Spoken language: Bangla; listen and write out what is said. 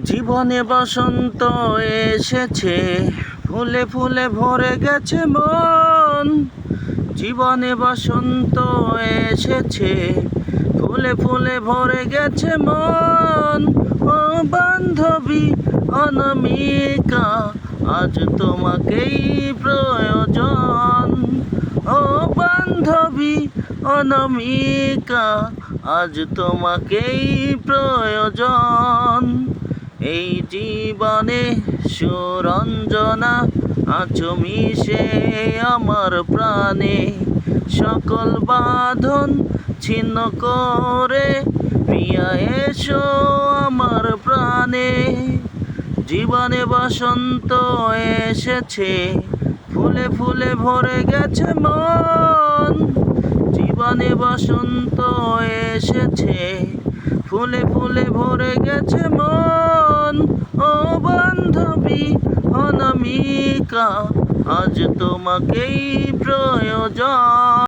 জীবনে বসন্ত এসেছে, ফুলে ফুলে ভরে গেছে মন। জীবনে বসন্ত এসেছে, ফুলে ফুলে ভরে গেছে মন। ও বান্ধবী অনামিকা, আজ তোমাকেই প্রয়োজন। ও বান্ধবী অনামিকা, আজ তোমাকেই প্রয়োজন। এই জীবনে সুরঞ্জনা আছো মিশে আমার প্রাণে, সকল বাঁধন ছিন্ন করে প্রিয়া এসো আমার প্রাণে। জীবনে বসন্ত এসেছে, ফুলে ফুলে ভরে গেছে মন। জীবনে বসন্ত এসেছে, ফুলে ফুলে ভরে গেছে মন। ও বান্ধবী অনামিকা, আজ তোমাকেই প্রয়োজন।